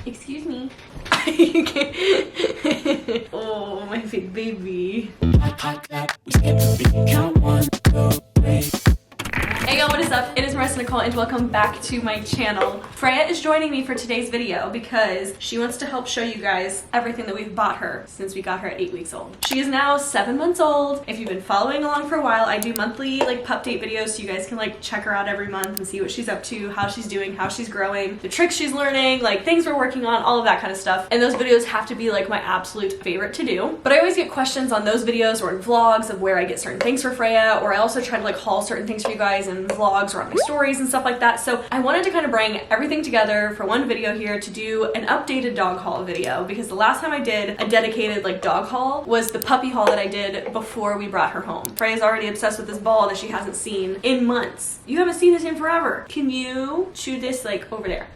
Excuse me. Oh, my big baby. Hey y'all, what is up? It is Marissa Nicole and welcome back to my channel. Freya is joining me for today's video because she wants to help show you guys everything that we've bought her since we got her at 8 weeks old. She is now 7 months old. If you've been following along for a while, I do monthly like pup date videos so you guys can like check her out every month and see what she's up to, how she's doing, how she's growing, the tricks she's learning, like things we're working on, all of that kind of stuff. And those videos have to be like my absolute favorite to do. But I always get questions on those videos or in vlogs of where I get certain things for Freya, or I also try to like haul certain things for you guys in vlogs or on my stories and stuff like that. So I wanted to kind of bring everything together for one video here to do an updated dog haul video, because the last time I did a dedicated like dog haul was the puppy haul that I did before we brought her home. Freya's already obsessed with this ball that she hasn't seen in months. You haven't seen this in forever. Can you chew this like over there?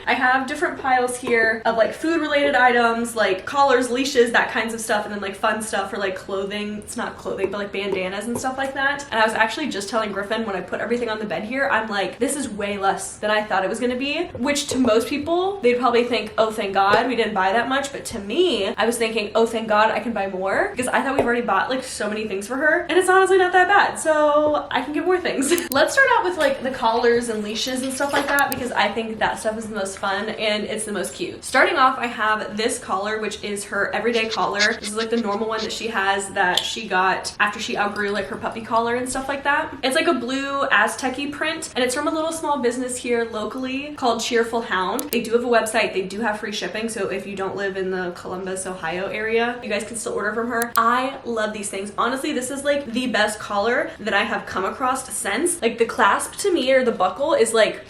I have different piles here of like food related items, like collars, leashes, that kinds of stuff, and then like fun stuff for like clothing. It's not clothing, but like bandanas and stuff like that. And I was actually just telling Griffin when I put everything on the bed here, I'm like, this is way less than I thought it was gonna be, which to most people, they'd probably think, oh, thank God we didn't buy that much. But to me, I was thinking, oh, thank God I can buy more, because I thought we've already bought like so many things for her, and it's honestly not that bad. So I can get more things. Let's start out with like the collars and leashes and stuff like that, because I think that stuff is the most fun and it's the most cute. Starting off, I have this collar, which is her everyday collar. This is like the normal one that she has that she got after she outgrew like her puppy collar and stuff like that. It's like a blue Aztec-y print, and it's from a little small business here locally called Cheerful Hound. They do have a website, they do have free shipping, so if you don't live in the Columbus, Ohio area, you guys can still order from her. I love these things. Honestly, this is like the best collar that I have come across since. Like the clasp to me, or the buckle, is like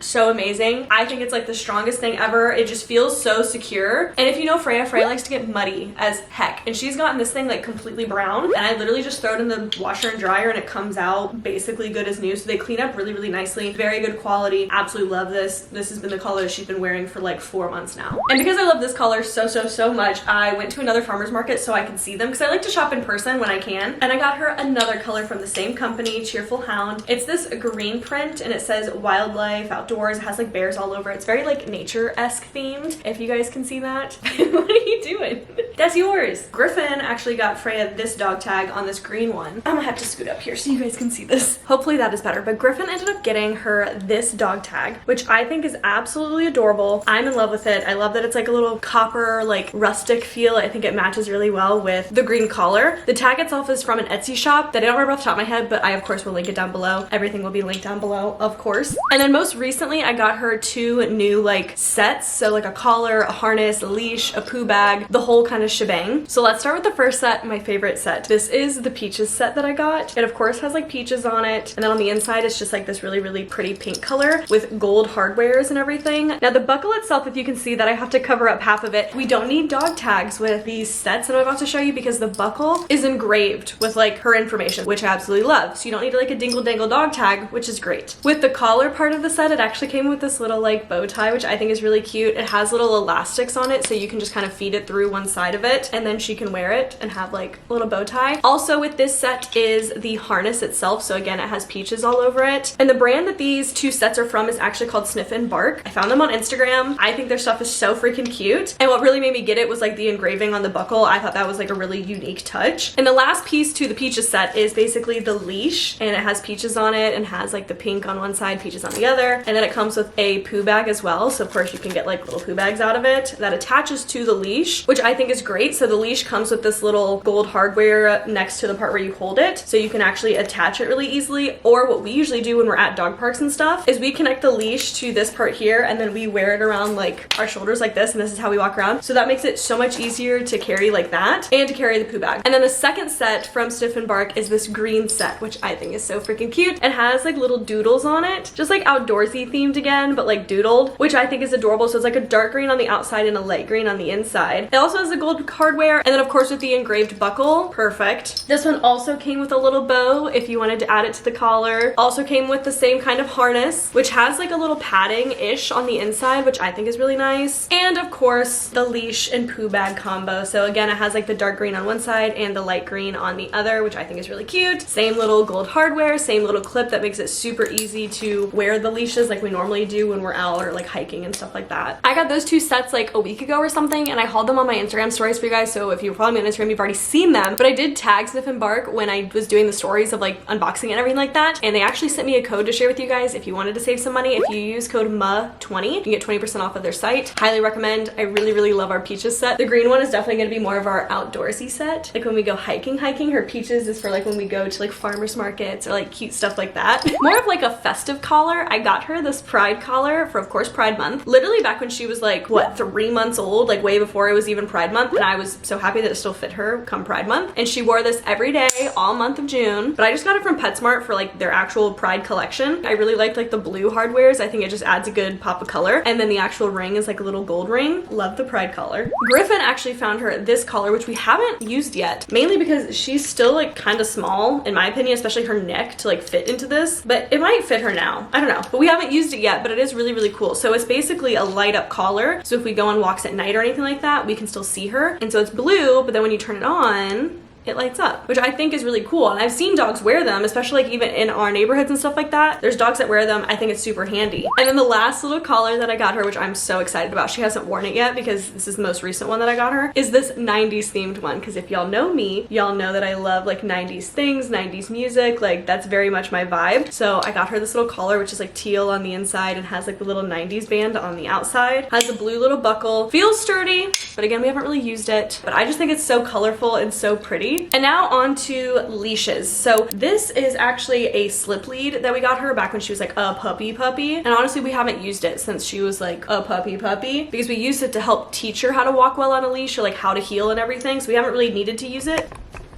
so amazing. I think it's like the strongest thing ever. It just feels so secure. And if you know Freya likes to get muddy as heck, and she's gotten this thing like completely brown, and I literally just throw it in the washer and dryer and it comes out basically good as new. So they clean up really, really nicely. Very good quality. Absolutely love this. This has been the collar she's been wearing for like 4 months now. And because I love this collar so much, I went to another farmer's market so I could see them, because I like to shop in person when I can. And I got her another color from the same company, Cheerful Hound. It's this green print and it says wildlife, outdoors. It has like bears all over. It's very like nature-esque themed, if you guys can see that. What are you doing? That's yours. Griffin actually got Freya this dog tag on this green one. I'm gonna have to scoot up here so you guys can see this. Hopefully that is better. But Griffin ended up getting her this dog tag, which I think is absolutely adorable. I'm in love with it. I love that it's like a little copper, like rustic feel. I think it matches really well with the green collar. The tag itself is from an Etsy shop that I don't remember off the top of my head, but I of course will link it down below. Everything will be linked down below, of course. And then most recently, I got her 2 new like sets. So like a collar, a harness, a leash, a poo bag, the whole kind of shebang. So let's start with the first set, my favorite set. This is the Peaches set that I got. It of course has like peaches on it. And then on the inside, it's just like this really, really pretty pink color with gold hardwares and everything. Now the buckle itself, if you can see that I have to cover up half of it. We don't need dog tags with these sets that I'm about to show you, because the buckle is engraved with like her information, which I absolutely love. So you don't need like a dingle dangle dog tag, which is great. With the collar part of the set, it actually came with this little like bow tie, which I think is really cute. It has little elastics on it, so you can just kind of feed it through one side of it, and then she can wear it and have like a little bow tie. Also with this set is the harness itself. So again, it has peaches all over it. And the brand that these 2 sets are from is actually called Sniff and Bark. I found them on Instagram. I think their stuff is so freaking cute. And what really made me get it was like the engraving on the buckle. I thought that was like a really unique touch. And the last piece to the peaches set is basically the leash, and it has peaches on it and has like the pink on one side, peaches on the other. And then it comes with a poo bag as well. So of course you can get like little poo bags out of it that attaches to the leash, which I think is great. So the leash comes with this little gold hardware next to the part where you hold it, so you can actually attach it really easily. Or what we usually do when we're at dog parks and stuff is we connect the leash to this part here, and then we wear it around like our shoulders like this, and this is how we walk around. So that makes it so much easier to carry like that, and to carry the poo bag. And then the second set from Sniff and Bark is this green set, which I think is so freaking cute. It has like little doodles on it, just like outdoorsy themed again, but like doodled, which I think is adorable. So it's like a dark green on the outside and a light green on the inside. It also has a gold hardware. And then of course with the engraved buckle, perfect. This one also came with a little bow if you wanted to add it to the collar. Also came with the same kind of harness, which has like a little padding-ish on the inside, which I think is really nice. And of course, the leash and poo bag combo. So again, it has like the dark green on one side and the light green on the other, which I think is really cute. Same little gold hardware, same little clip that makes it super easy to wear the leashes like we normally do when we're out or like hiking and stuff like that. I got those two sets like a week ago or something, and I hauled them on my Instagram stories for you guys. So if you follow me on Instagram, you've already seen them, but I did tag Sniff and Bark when I was doing the stories of like unboxing and everything like that. And they actually sent me a code to share with you guys if you wanted to save some money. If you use code MA20, you can get 20% off of their site. Highly recommend. I really love our peaches set. The green one is definitely going to be more of our outdoorsy set. Like when we go hiking. Her peaches is for like when we go to like farmers markets or like cute stuff like that. More of like a festive collar. I got her this Pride collar for, of course, Pride Month. Literally back when she was like, what, 3 months old, like way before it was even Pride Month. And I was so happy that it still fit her come Pride Month. And she wore this every day, all month of June. But I just got it from PetSmart for like their actual Pride collection. I really liked like the blue hardwares. I think it just adds a good pop of color. And then the actual ring is like a little gold ring. Love the Pride collar. Griffin actually found her this collar, which we haven't used yet, mainly because she's still like kind of small, in my opinion, especially her neck to like fit into this, but it might fit her now. I don't know, but we haven't used it yet, but it is really cool. So it's basically a light up collar. So if we go on walks at night or anything like that, we can still see her. And so it's blue, but then when you turn it on, it lights up, which I think is really cool. And I've seen dogs wear them, especially like even in our neighborhoods and stuff like that. There's dogs that wear them. I think it's super handy. And then the last little collar that I got her, which I'm so excited about, she hasn't worn it yet because this is the most recent one that I got her, is this 90s themed one. Because if y'all know me, y'all know that I love like 90s things, 90s music, like that's very much my vibe. So I got her this little collar, which is like teal on the inside and has like the little 90s band on the outside. Has a blue little buckle. Feels sturdy, but again, we haven't really used it. But I just think it's so colorful and so pretty. And now on to leashes. So this is actually a slip lead that we got her back when she was like a puppy. And honestly, we haven't used it since she was like a puppy because we used it to help teach her how to walk well on a leash or like how to heel and everything. So we haven't really needed to use it.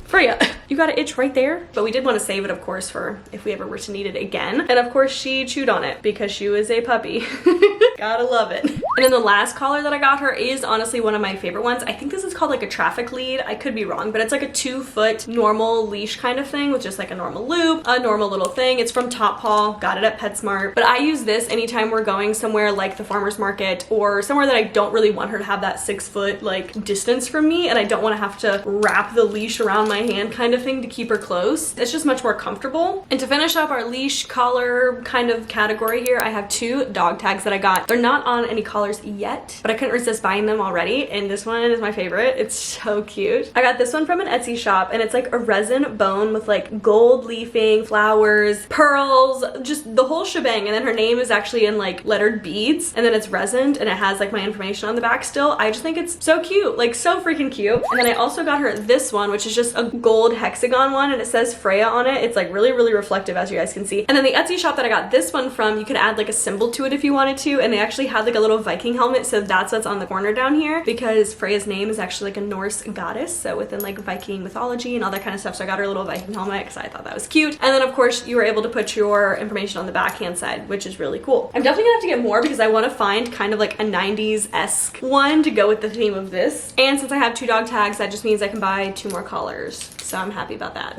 Freya, you got an itch right there. But we did want to save it, of course, for if we ever were to need it again. And of course, she chewed on it because she was a puppy. Gotta love it. And then the last collar that I got her is honestly one of my favorite ones. I think this is called like a traffic lead. I could be wrong, but it's like a 2-foot normal leash kind of thing with just like a normal loop, a normal little thing. It's from Top Paw, got it at PetSmart. But I use this anytime we're going somewhere like the farmer's market or somewhere that I don't really want her to have that 6-foot like distance from me, and I don't want to have to wrap the leash around my hand kind of thing to keep her close. It's just much more comfortable. And to finish up our leash collar kind of category here, I have 2 dog tags that I got. They're not on any collars yet, but I couldn't resist buying them already, and this one is my favorite. It's so cute. I got this one from an Etsy shop, and it's like a resin bone with like gold leafing, flowers, pearls, just the whole shebang. And then her name is actually in like lettered beads, and then it's resined, and it has like my information on the back still. I just think it's so cute, like so freaking cute. And then I also got her this one, which is just a gold hexagon one, and it says Freya on it. It's like really reflective, as you guys can see. And then the Etsy shop that I got this one from, you could add like a symbol to it if you wanted to, and they actually had like a little Viking helmet, so that's what's on the corner down here because Freya's name is actually like a Norse goddess, so within like Viking mythology and all that kind of stuff. So I got her a little Viking helmet because I thought that was cute. And then of course you were able to put your information on the backhand side, which is really cool. I'm definitely gonna have to get more because I want to find kind of like a 90s-esque one to go with the theme of this. And since I have 2 dog tags, that just means I can buy 2 more collars. So I'm happy about that.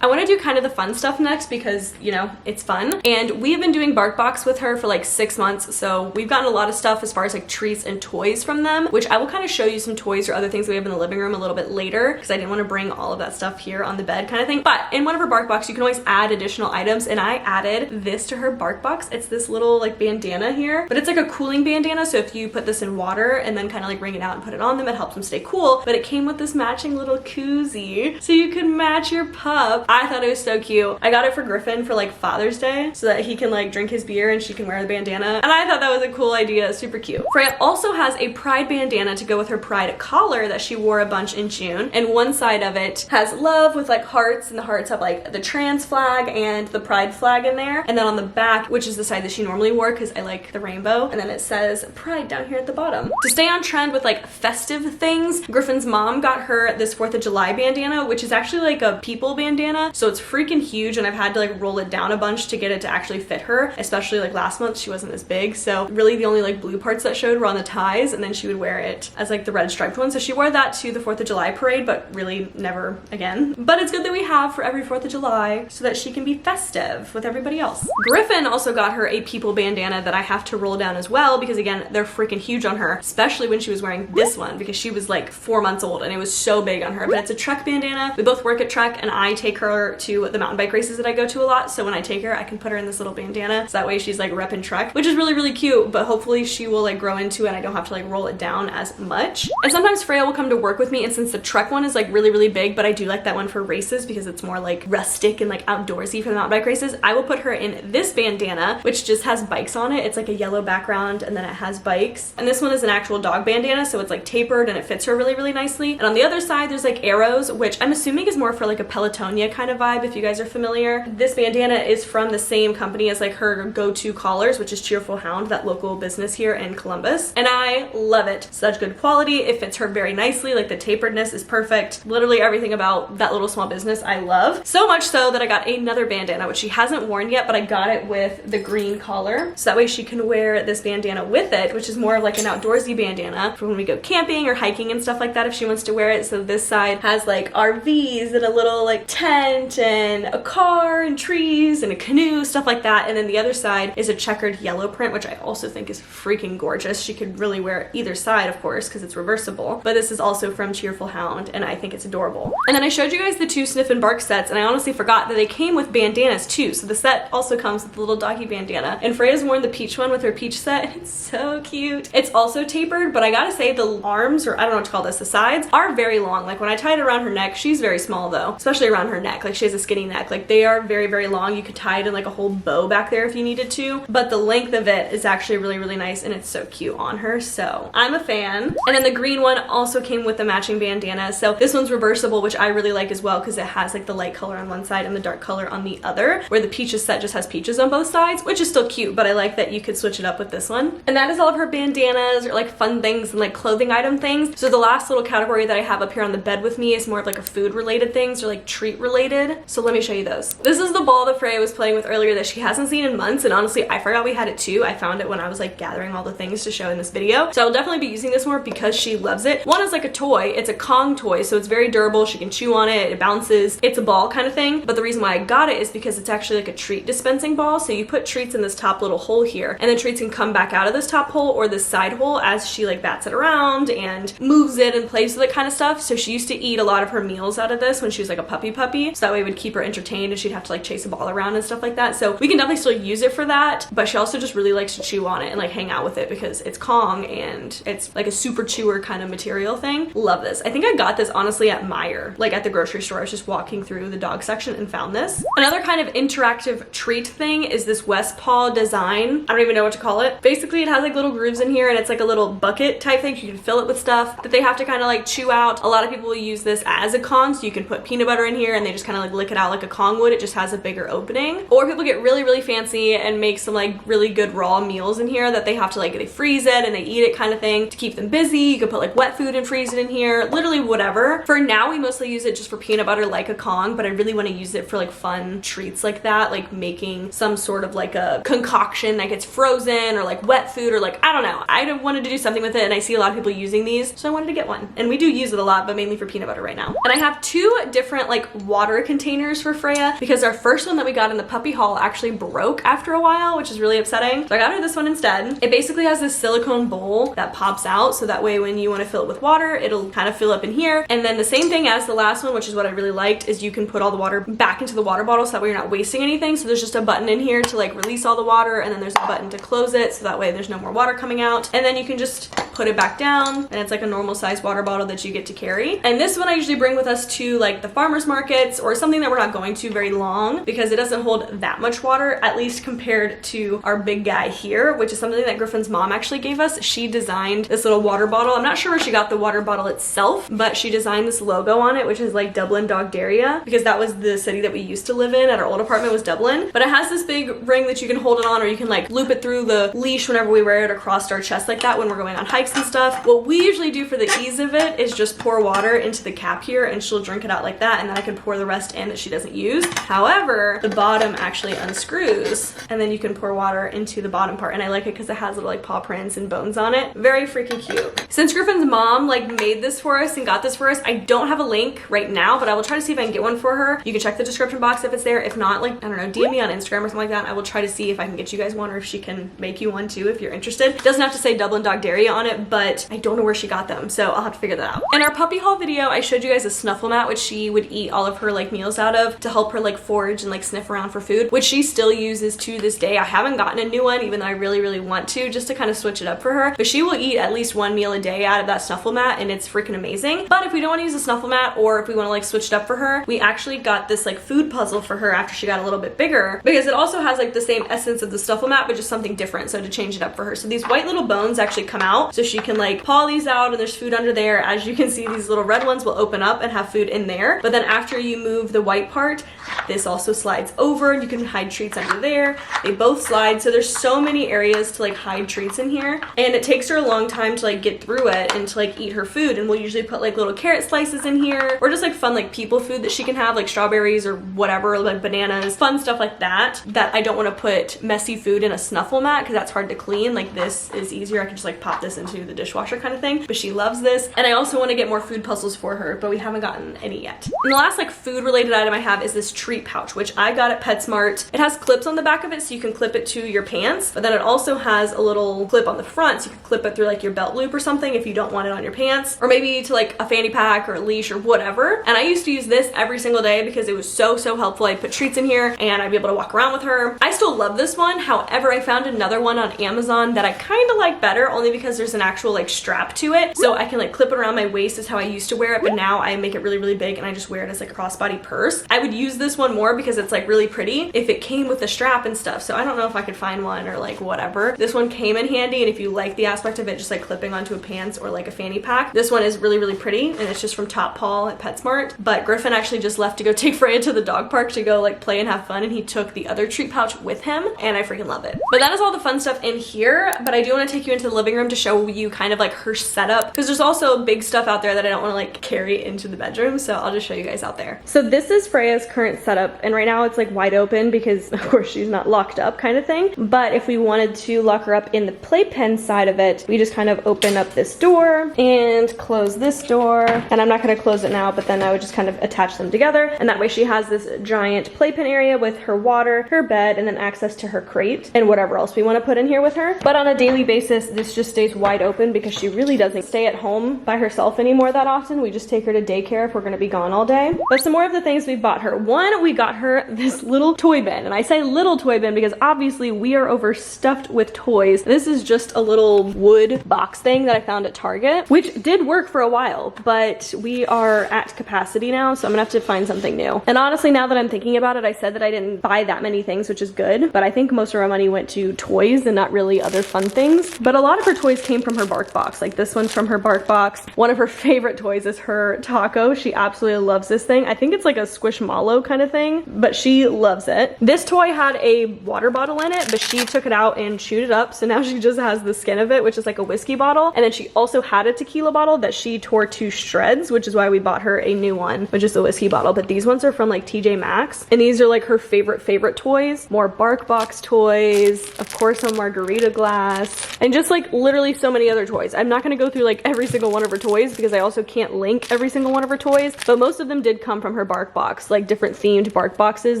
I want to do kind of the fun stuff next because, you know, it's fun. And we have been doing BarkBox with her for like 6 months. So we've gotten a lot of stuff as far as like treats and toys from them, which I will kind of show you some toys or other things that we have in the living room a little bit later because I didn't want to bring all of that stuff here on the bed kind of thing. But in one of her BarkBox, you can always add additional items. And I added this to her BarkBox. It's this little like bandana here, but it's like a cooling bandana. So if you put this in water and then kind of like wring it out and put it on them, it helps them stay cool. But it came with this matching little koozie. So you could match your pup. I thought it was so cute. I got it for Griffin for like Father's Day so that he can like drink his beer and she can wear the bandana. And I thought that was a cool idea. Super cute. Freya also has a Pride bandana to go with her Pride collar that she wore a bunch in June. And one side of it has love with like hearts, and the hearts have like the trans flag and the Pride flag in there. And then on the back, which is the side that she normally wore because I like the rainbow, and then it says Pride down here at the bottom. To stay on trend with like festive things, Griffin's mom got her this 4th of July bandana, which is actually like a people bandana. bandana, so it's freaking huge, and I've had to like roll it down a bunch to get it to actually fit her, especially like last month she wasn't as big, so really the only like blue parts that showed were on the ties, and then she would wear it as like the red striped one. So she wore that to the 4th of July parade, but really never again. But it's good that we have for every 4th of July so that she can be festive with everybody else. Griffin also got her a people bandana that I have to roll down as well, because again, they're freaking huge on her, especially when she was wearing this one, because she was like 4 months old and it was so big on her. But it's a Trek bandana. We both work at Trek, and I take her to the mountain bike races that I go to a lot, so when I take her I can put her in this little bandana, so that way she's like repping Trek, which is really, really cute. But hopefully she will like grow into it and I don't have to like roll it down as much. And sometimes Freya will come to work with me, and since the Trek one is like really, really big, but I do like that one for races because it's more like rustic and like outdoorsy for the mountain bike races, I will put her in this bandana, which just has bikes on it. It's like a yellow background and then it has bikes. And this one is an actual dog bandana, so it's like tapered and it fits her really, really nicely. And on the other side there's like arrows, which I'm assuming is more for like a Pelotonia kind of vibe, if you guys are familiar. This bandana is from the same company as like her go-to collars, which is Cheerful Hound, that local business here in Columbus, and I love it. Such good quality. It fits her very nicely. Like the taperedness is perfect. Literally everything about that little small business I love. So much so that I got another bandana, which she hasn't worn yet, but I got it with the green collar, so that way she can wear this bandana with it, which is more of like an outdoorsy bandana for when we go camping or hiking and stuff like that, if she wants to wear it. So this side has like RVs and a little like tent and a car and trees and a canoe, stuff like that. And then the other side is a checkered yellow print, which I also think is freaking gorgeous. She could really wear either side, of course, because it's reversible, but this is also from Cheerful Hound and I think it's adorable. And then I showed you guys the 2 Sniff and Bark sets, and I honestly forgot that they came with bandanas too. So the set also comes with the little doggy bandana, and Freya's worn the peach one with her peach set, and it's so cute. It's also tapered, but I gotta say the arms, or I don't know what to call this, the sides are very long. Like when I tie it around her neck, she's very small though, especially around her neck. Like she has a skinny neck. Like they are very, very long. You could tie it in like a whole bow back there if you needed to, but the length of it is actually really, really nice, and it's so cute on her, so I'm a fan. And then the green one also came with the matching bandana, so this one's reversible, which I really like as well, because it has like the light color on one side and the dark color on the other, where the peaches set just has peaches on both sides, which is still cute, but I like that you could switch it up with this one. And that is all of her bandanas, or like fun things and like clothing item things. So the last little category that I have up here on the bed with me is more of like a food related things, or like treat related. So let me show you those. This is the ball that Freya was playing with earlier that she hasn't seen in months, and honestly I forgot we had it too. I found it when I was like gathering all the things to show in this video, so I'll definitely be using this more because she loves it. One is like a toy. It's a Kong toy, so it's very durable. She can chew on it, it bounces, it's a ball kind of thing. But the reason why I got it is because it's actually like a treat dispensing ball, so you put treats in this top little hole here, and then treats can come back out of this top hole or this side hole as she like bats it around and moves it and plays with it kind of stuff. So she used to eat a lot of her meals out of this when she was like a puppy, so that way it would keep her entertained and she'd have to like chase a ball around and stuff like that. So we can definitely still use it for that, but she also just really likes to chew on it and like hang out with it because it's Kong and it's like a super chewer kind of material thing. Love this. I think I got this honestly at Meijer, like at the grocery store. I was just walking through the dog section and found this. Another kind of interactive treat thing is this West Paw design. I don't even know what to call it. Basically it has like little grooves in here, and it's like a little bucket type thing. You can fill it with stuff that they have to kind of like chew out. A lot of people will use this as a Kong, so you can put peanut butter in here and they just kind of like lick it out like a Kong would. It just has a bigger opening. Or people get really, really fancy and make some like really good raw meals in here that they have to like, they freeze it and they eat it kind of thing to keep them busy. You could put like wet food and freeze it in here, literally whatever. For now we mostly use it just for peanut butter like a Kong, but I really want to use it for like fun treats like that, like making some sort of like a concoction that gets frozen, or like wet food, or like I don't know. I wanted to do something with it, and I see a lot of people using these, so I wanted to get one. And we do use it a lot, but mainly for peanut butter right now. And I have 2 different like water containers for Freya, because our first one that we got in the puppy haul actually broke after a while, which is really upsetting. So I got her this one instead. It basically has this silicone bowl that pops out, so that way when you want to fill it with water, it'll kind of fill up in here. And then the same thing as the last one, which is what I really liked, is you can put all the water back into the water bottle, so that way you're not wasting anything. So there's just a button in here to like release all the water, and then there's a button to close it, so that way there's no more water coming out. And then you can just put it back down, and it's like a normal size water bottle that you get to carry. And this one I usually bring with us to like the farmers markets or something that we're not going to very long, because it doesn't hold that much water, at least compared to our big guy here, which is something that Griffin's mom actually gave us. She designed this little water bottle. I'm not sure where she got the water bottle itself, but she designed this logo on it, which is like Dublin Dogdaria, because that was the city that we used to live in at our old apartment, was Dublin. But it has this big ring that you can hold it on, or you can like loop it through the leash whenever we wear it across our chest like that when we're going on hikes and stuff. What we usually do for the ease of it is just pour water into the cap here, and she'll drink it out like that, and then I can pour the rest in that she doesn't use. However, the bottom actually unscrews and then you can pour water into the bottom part, and I like it because it has little like paw prints and bones on it. Very freaking cute. Since Griffin's mom like made this for us and got this for us, I don't have a link right now, but I will try to see if I can get one for her. You can check the description box if it's there. If not, like, I don't know, DM me on Instagram or something like that. I will try to see if I can get you guys one, or if she can make you one too if you're interested. It doesn't have to say Dublin Dog Dairy on it, but I don't know where she got them, so I'll have to figure that out. In our puppy haul video, I showed you guys a snuffle mat which she would eat all of her like meals out of to help her like forage and like sniff around for food, which she still uses to this day. I haven't gotten a new one, even though I really want to, just to kind of switch it up for her, but she will eat at least one meal a day out of that snuffle mat, and it's freaking amazing. But if we don't want to use a snuffle mat, or if we want to like switch it up for her, we actually got this like food puzzle for her after she got a little bit bigger, because it also has like the same essence of the snuffle mat but just something different, so to change it up for her. So these white little bones actually come out, so she can like paw these out and there's food under there. As you can see, these little red ones will open up and have food in there, but then after you move the white part, this also slides over and you can hide treats under there. They both slide, so there's so many areas to like hide treats in here, and it takes her a long time to like get through it and to like eat her food. And we'll usually put like little carrot slices in here, or just like fun like people food that she can have, like strawberries or whatever, like bananas, fun stuff like that, that I don't want to put messy food in a snuffle mat because that's hard to clean. Like this is easier, I can just like pop this into the dishwasher kind of thing. But she loves this, and I also want to get more food puzzles for her, but we haven't gotten any yet. And the last like food related item I have is this treat pouch, which I got at PetSmart. It has clips on the back of it so you can clip it to your pants, but then it also has a little clip on the front so you can clip it through like your belt loop or something if you don't want it on your pants, or maybe to like a fanny pack or a leash or whatever. And I used to use this every single day because it was so helpful. I'd put treats in here and I'd be able to walk around with her. I still love this one. However, I found another one on Amazon that I kind of like better, only because there's an actual like strap to it, so I can like clip it around my waist is how I used to wear it, but now I make it really big and I just wear it as like a crossbody purse. I would use this one more because it's like really pretty if it came with a strap and stuff, so I don't know if I could find one or like whatever. This one came in handy, and if you like the aspect of it just like clipping onto a pants or like a fanny pack, this one is really pretty, and it's just from Top Paw at PetSmart. But Griffin actually just left to go take Freya to the dog park to go like play and have fun, and he took the other treat pouch with him, and I freaking love it. But that is all the fun stuff in here, but I do want to take you into the living room to show you kind of like her setup, because there's also big stuff out there that I don't want to like carry into the bedroom, so I'll just show you guys out there. So this is Freya's current setup, and right now it's like wide open because of course she's not locked up kind of thing. But if we wanted to lock her up in the playpen side of it, we just kind of open up this door and close this door, and I'm not going to close it now, but then I would just kind of attach them together, and that way she has this giant playpen area with her water, her bed, and then access to her crate and whatever else we want to put in here with her. But on a daily basis, this just stays wide open because she really doesn't stay at home by herself anymore that often. We just take her to daycare if we're going to be gone all day. But some more of the things we bought her. One, we got her this little toy bin, and I say little toy bin because obviously we are overstuffed with toys. This is just a little wood box thing that I found at Target, which did work for a while, but we are at capacity now, so I'm gonna have to find something new. And honestly, now that I'm thinking about it, I said that I didn't buy that many things, which is good, but I think most of our money went to toys and not really other fun things. But a lot of her toys came from her bark box. Like this one's from her bark box. One of her favorite toys is her taco. She absolutely loves this thing. I think it's like a squishmallow kind of thing, but she loves it. This toy had a water bottle in it, but she took it out and chewed it up, so now she just has the skin of it, which is like a whiskey bottle. And then she also had a tequila bottle that she tore to shreds, which is why we bought her a new one, which is a whiskey bottle. But these ones are from like TJ Maxx, and these are like her favorite toys. More bark box toys, of course a margarita glass, and just like literally so many other toys. I'm not going to go through like every single one of her toys because I also can't link every single one of her toys, but most of them did come from her bark box, like different themed bark boxes.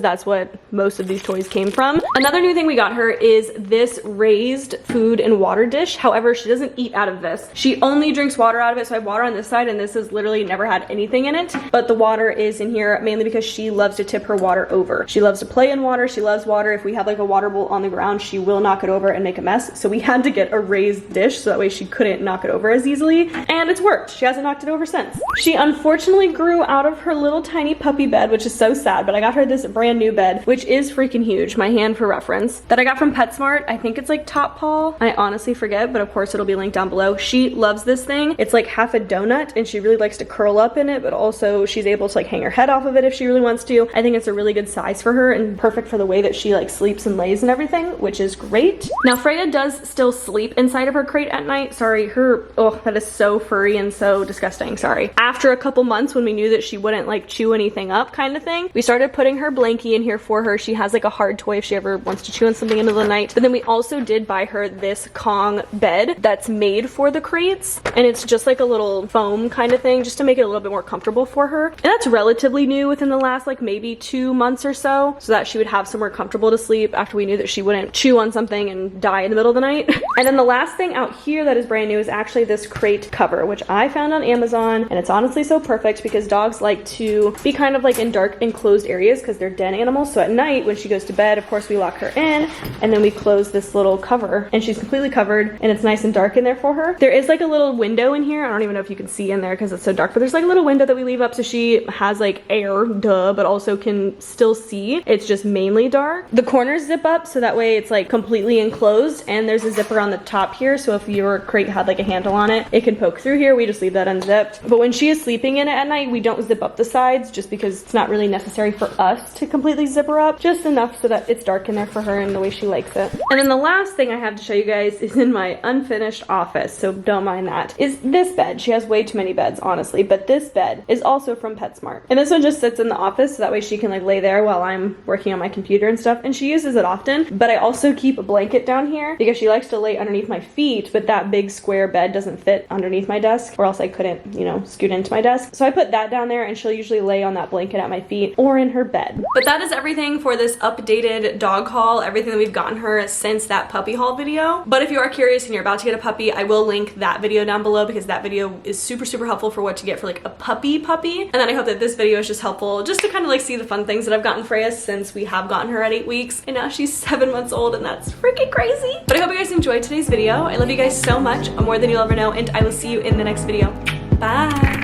That's what most of these toys came from. Another new thing we got her is this raised food and water dish. However, she doesn't eat out of this. She only drinks water out of it, so I have water on this side, and this has literally never had anything in it, but the water is in here mainly because she loves to tip her water over. She loves to play in water. She loves water. If we have like a water bowl on the ground, she will knock it over and make a mess, so we had to get a raised dish so that way she couldn't knock it over as easily, and it's worked. She hasn't knocked it over since. She unfortunately grew out of her little tiny puppy bed, which is so sad, but I got her this brand new bed, which is freaking huge. My hand for reference, that I got from PetSmart. I think it's like Top Paw. I honestly forget, but of course it'll be linked down below. She loves this thing. It's like half a donut, and she really likes to curl up in it, but also she's able to like hang her head off of it if she really wants to. I think it's a really good size for her and perfect for the way that she like sleeps and lays and everything, which is great. Now Freya does still sleep inside of her crate at night. Sorry, oh, that is so furry and so disgusting. Sorry. After a couple months when we knew that she wouldn't like chew chew anything up kind of thing. We started putting her blankie in here for her. She has like a hard toy if she ever wants to chew on something in the middle of the night. But then we also did buy her this Kong bed that's made for the crates, and it's just like a little foam kind of thing just to make it a little bit more comfortable for her. And that's relatively new within the last like maybe 2 months or so that she would have somewhere comfortable to sleep after we knew that she wouldn't chew on something and die in the middle of the night. And then the last thing out here that is brand new is actually this crate cover, which I found on Amazon, and it's honestly so perfect because dogs like to be kind of like in dark enclosed areas because they're den animals. So at night when she goes to bed, of course we lock her in, and then we close this little cover and she's completely covered and it's nice and dark in there for her. There is like a little window in here. I don't even know if you can see in there because it's so dark, but there's like a little window that we leave up so she has like air, duh, but also can still see. It's just mainly dark. The corners zip up so that way it's like completely enclosed, and there's a zipper on the top here, so if your crate had like a handle on it, it can poke through here. We just leave that unzipped. But when she is sleeping in it at night, we don't zip up the sides just because it's not really necessary for us to completely zip her up, just enough so that it's dark in there for her and the way she likes it. And then the last thing I have to show you guys is in my unfinished office, so don't mind that, is this bed. She has way too many beds, honestly, but this bed is also from PetSmart. And this one just sits in the office so that way she can like lay there while I'm working on my computer and stuff, and she uses it often. But I also keep a blanket down here because she likes to lay underneath my feet, but that big square bed doesn't fit underneath my desk, or else I couldn't, you know, scoot into my desk. So I put that down there and she'll usually lay on that blanket at my feet or in her bed. But that is everything for this updated dog haul, everything that we've gotten her since that puppy haul video. But if you are curious and you're about to get a puppy, I will link that video down below because that video is super helpful for what to get for like a puppy. And then I hope that this video is just helpful just to kind of like see the fun things that I've gotten Freya since we have gotten her at 8 weeks, and now she's 7 months old, and that's freaking crazy. But I hope you guys enjoyed today's video. I love you guys so much, more than you'll ever know, and I will see you in the next video. Bye.